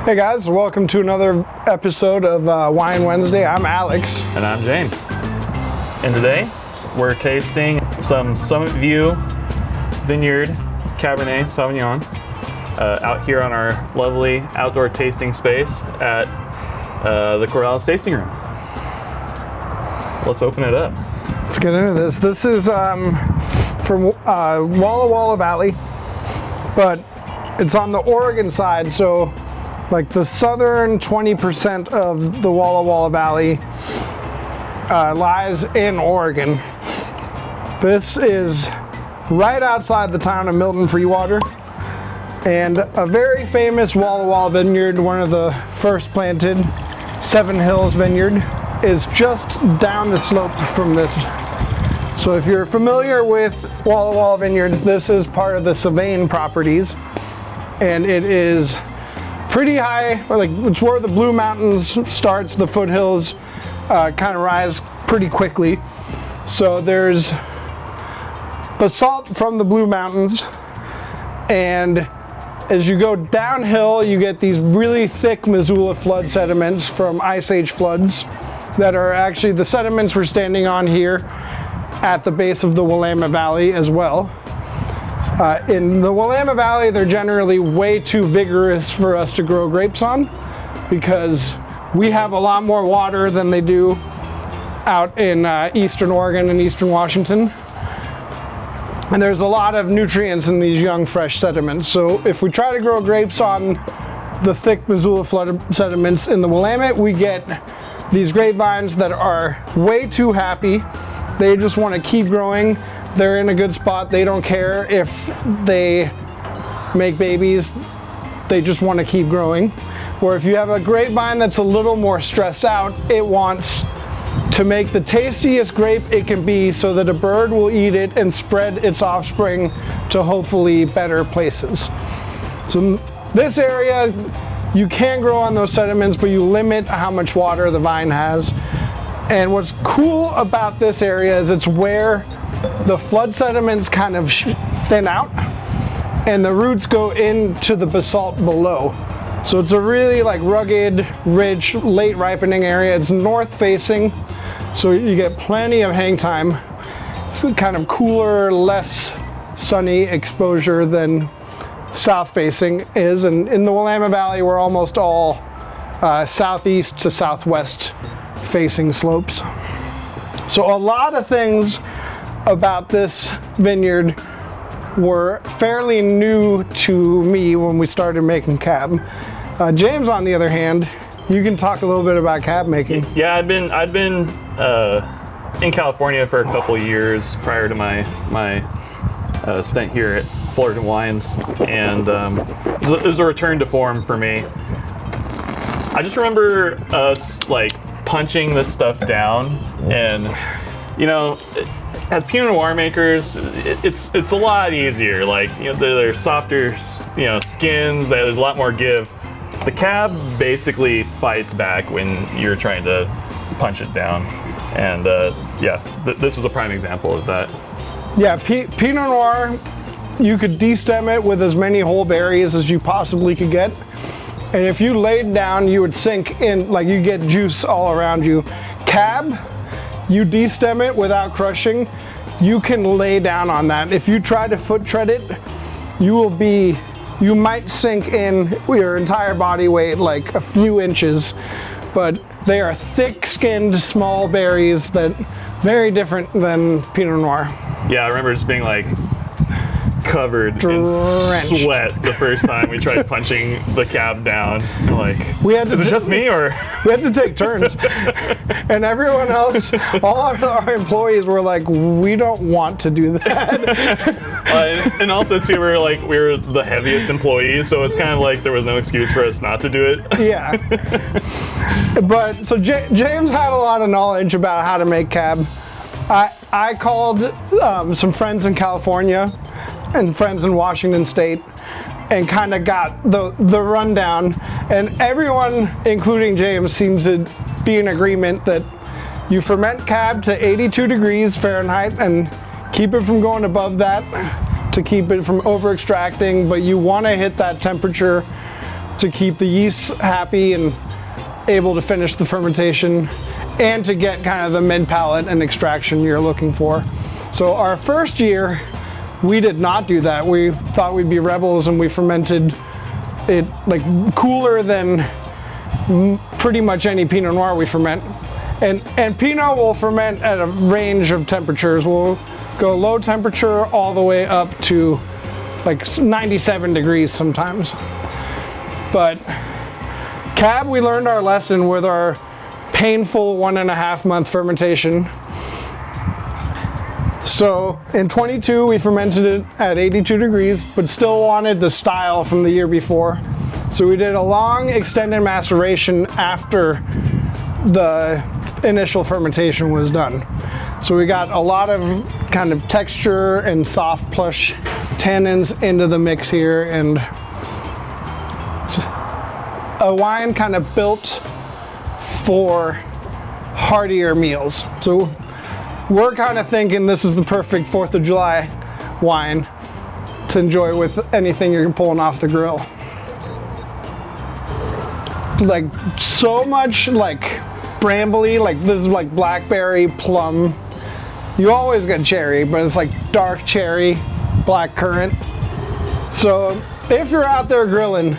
Hey guys, welcome to another episode of Wine Wednesday. I'm Alex. And I'm James. And today we're tasting some Summit View Vineyard Cabernet Sauvignon out here on our lovely outdoor tasting space at the Corvallis Tasting Room. Let's open it up. Let's get into this. This is from Walla Walla Valley, but it's on the Oregon side, so like the southern 20% of the Walla Walla Valley lies in Oregon. This is right outside the town of Milton Freewater, and a very famous Walla Walla vineyard, one of the first planted, Seven Hills Vineyard, is just down the slope from this. So if you're familiar with Walla Walla Vineyards, this is part of the Sauvignon properties, and it is pretty high, like it's where the Blue Mountains starts. The foothills kind of rise pretty quickly. So there's basalt from the Blue Mountains, and as you go downhill, you get these really thick Missoula flood sediments from Ice Age floods that are actually the sediments we're standing on here at the base of the Willamette Valley as well. In the Willamette Valley, they're generally way too vigorous for us to grow grapes on because we have a lot more water than they do out in eastern Oregon and eastern Washington. And there's a lot of nutrients in these young, fresh sediments. So if we try to grow grapes on the thick Missoula flood sediments in the Willamette, we get these grapevines that are way too happy. They just want to keep growing. They're in a good spot. They don't care if they make babies. They just want to keep growing. Or if you have a grapevine that's a little more stressed out, it wants to make the tastiest grape it can be so that a bird will eat it and spread its offspring to hopefully better places. So this area, you can grow on those sediments, but you limit how much water the vine has. And what's cool about this area is it's where the flood sediments kind of thin out and the roots go into the basalt below. So it's a really like rugged, rich, late ripening area. It's north facing, so you get plenty of hang time. It's kind of cooler, less sunny exposure than south facing is. And in the Willamette Valley, we're almost all southeast to southwest facing slopes. So a lot of things about this vineyard were fairly new to me when we started making cab. James, on the other hand, you can talk a little bit about cab making. Yeah, I'd been in California for a couple years prior to my stint here at Fullerton Wines, and it was a return to form for me. I just remember us like punching this stuff down, and you know, as Pinot Noir makers, it's a lot easier. Like, you know, they're softer, you know, skins. There's a lot more give. The cab basically fights back when you're trying to punch it down, and yeah, this was a prime example of that. Yeah, Pinot Noir, you could destem it with as many whole berries as you possibly could get, and if you laid down, you would sink in, like you get juice all around you. Cab, you destem it without crushing, you can lay down on that. If you try to foot tread it, you might sink in your entire body weight like a few inches, but they are thick-skinned small berries that very different than Pinot Noir. Yeah, I remember just being like covered in sweat the first time we tried punching the cab down. Like, is it just me, or? We had to take turns. And everyone else, all of our employees were like, we don't want to do that. And also too, we were the heaviest employees, so it's kind of like there was no excuse for us not to do it. Yeah. But so James had a lot of knowledge about how to make cab. I called some friends in California and friends in Washington State and kind of got the rundown, and everyone, including James, seems to be in agreement that you ferment cab to 82 degrees Fahrenheit and keep it from going above that to keep it from over extracting, but you want to hit that temperature to keep the yeast happy and able to finish the fermentation, and to get kind of the mid palate and extraction you're looking for. So our first year, we did not do that. We thought we'd be rebels, and we fermented it like cooler than pretty much any Pinot Noir we ferment. And Pinot will ferment at a range of temperatures. We'll go low temperature all the way up to like 97 degrees sometimes. But Cab, we learned our lesson with our painful 1.5 month fermentation. So in 22, we fermented it at 82 degrees, but still wanted the style from the year before. So we did a long extended maceration after the initial fermentation was done. So we got a lot of kind of texture and soft plush tannins into the mix here, and a wine kind of built for heartier meals. So we're kind of thinking this is the perfect 4th of July wine to enjoy with anything you're pulling off the grill. Like so much like brambly, like this is like blackberry, plum. You always get cherry, but it's like dark cherry, black currant. So if you're out there grilling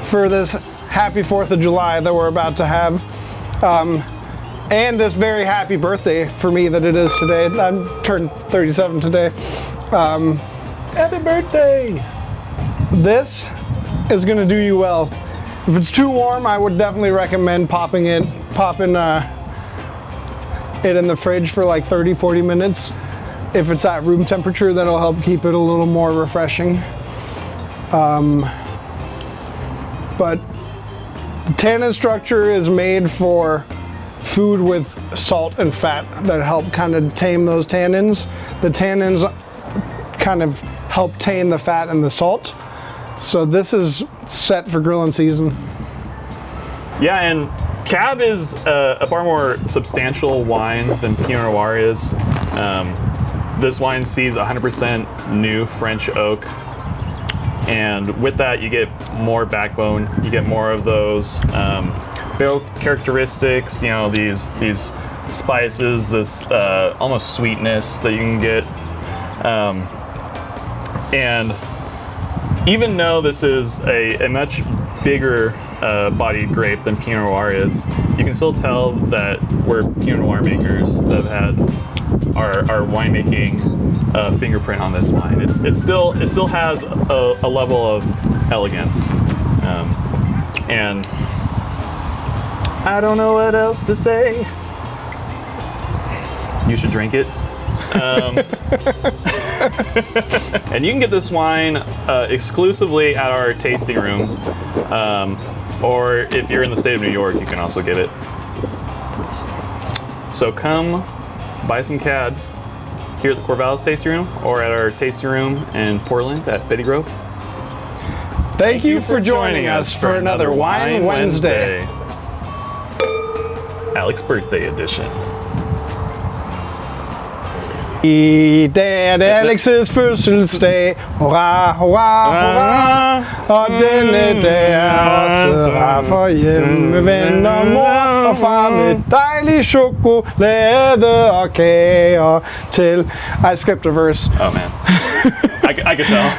for this happy 4th of July that we're about to have, and this very happy birthday for me that it is today. I'm turned 37 today. Happy birthday! This is gonna do you well. If it's too warm, I would definitely recommend popping it in the fridge for like 30-40 minutes. If it's at room temperature, that'll help keep it a little more refreshing. But the tannin structure is made for food with salt and fat that help kind of tame those tannins. The tannins kind of help tame the fat and the salt. So this is set for grilling season. Yeah, and Cab is a far more substantial wine than Pinot Noir is. This wine sees 100% new French oak, and with that you get more backbone, you get more of those barrel characteristics, you know, these spices, this almost sweetness that you can get. And even though this is a much bigger bodied grape than Pinot Noir is, you can still tell that we're Pinot Noir makers that have had our winemaking fingerprint on this wine. It still has a level of elegance, and I don't know what else to say. You should drink it. And you can get this wine exclusively at our tasting rooms, or if you're in the state of New York, you can also get it. So come buy some Cab here at the Corvallis Tasting Room, or at our tasting room in Portland at Betty Grove. Thank you for joining us for another Wine Wednesday. Alex's birthday edition. Det er Alex's fødselsdag. Hurra, hurra, hurra. Og denne dag er også her for hjemmevenner, mor og far med dejlig chokolade og kager til. I skipped a verse. Oh man, I could tell.